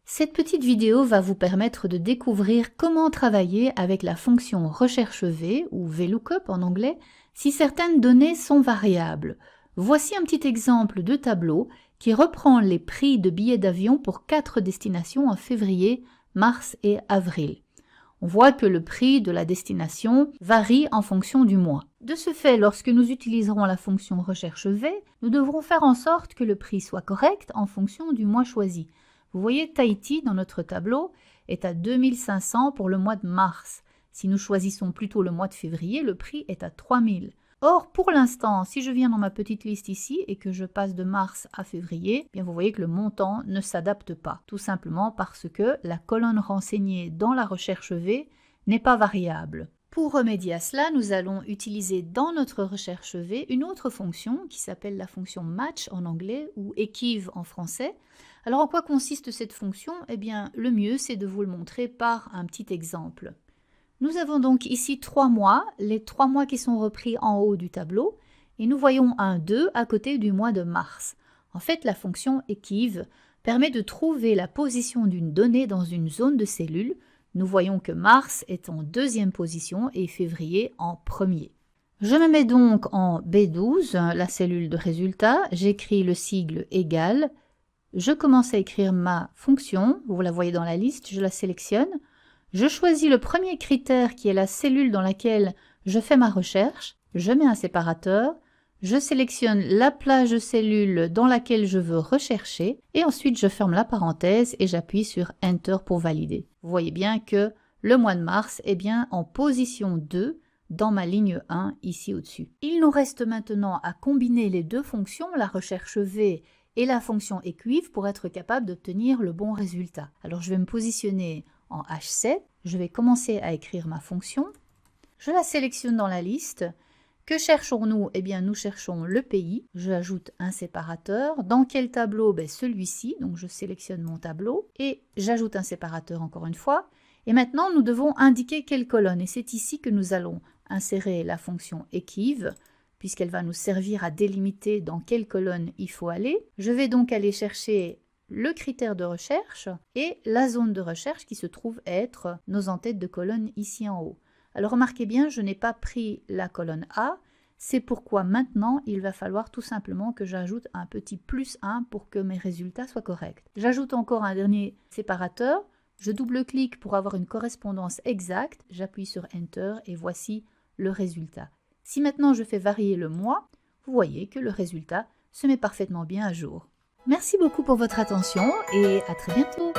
Cette petite vidéo va vous permettre de découvrir comment travailler avec la fonction recherche V ou VLOOKUP en anglais si certaines données sont variables. Voici un petit exemple de tableau qui reprend les prix de billets d'avion pour 4 destinations en février, mars et avril. On voit que le prix de la destination varie en fonction du mois. De ce fait, lorsque nous utiliserons la fonction recherche V, nous devrons faire en sorte que le prix soit correct en fonction du mois choisi. Vous voyez, Tahiti, dans notre tableau, est à 2500 pour le mois de mars. Si nous choisissons plutôt le mois de février, le prix est à 3000. Or, pour l'instant, si je viens dans ma petite liste ici et que je passe de mars à février, eh bien vous voyez que le montant ne s'adapte pas, tout simplement parce que la colonne renseignée dans la recherche V n'est pas variable. Pour remédier à cela, nous allons utiliser dans notre recherche V une autre fonction qui s'appelle la fonction match en anglais ou equiv en français. Alors en quoi consiste cette fonction? Eh bien le mieux c'est de vous le montrer par un petit exemple. Nous avons donc ici 3 mois, les 3 mois qui sont repris en haut du tableau, et nous voyons un 2 à côté du mois de mars. En fait, la fonction equiv permet de trouver la position d'une donnée dans une zone de cellule. Nous voyons que mars est en deuxième position et février en premier. Je me mets donc en B12, la cellule de résultat, j'écris le sigle égal, je commence à écrire ma fonction, vous la voyez dans la liste, je la sélectionne. Je choisis le premier critère qui est la cellule dans laquelle je fais ma recherche, je mets un séparateur, je sélectionne la plage de cellules dans laquelle je veux rechercher et ensuite je ferme la parenthèse et j'appuie sur Enter pour valider. Vous voyez bien que le mois de mars est bien en position 2 dans ma ligne 1 ici au-dessus. Il nous reste maintenant à combiner les deux fonctions, la recherche V et la fonction equiv pour être capable d'obtenir le bon résultat. Alors je vais me positionner en H7, je vais commencer à écrire ma fonction, je la sélectionne dans la liste. Que cherchons-nous? Eh bien nous cherchons le pays, je ajoute un séparateur. Dans quel tableau? Celui-ci, donc je sélectionne mon tableau et j'ajoute un séparateur encore une fois. Et maintenant nous devons indiquer quelle colonne et c'est ici que nous allons insérer la fonction equiv puisqu'elle va nous servir à délimiter dans quelle colonne il faut aller. Je vais donc aller chercher le critère de recherche et la zone de recherche qui se trouve être nos en-têtes de colonne ici en haut. Alors remarquez bien, je n'ai pas pris la colonne A, c'est pourquoi maintenant il va falloir tout simplement que j'ajoute un petit plus 1 pour que mes résultats soient corrects. J'ajoute encore un dernier séparateur, je double-clique pour avoir une correspondance exacte, j'appuie sur Enter et voici le résultat. Si maintenant je fais varier le mois, vous voyez que le résultat se met parfaitement bien à jour. Merci beaucoup pour votre attention et à très bientôt.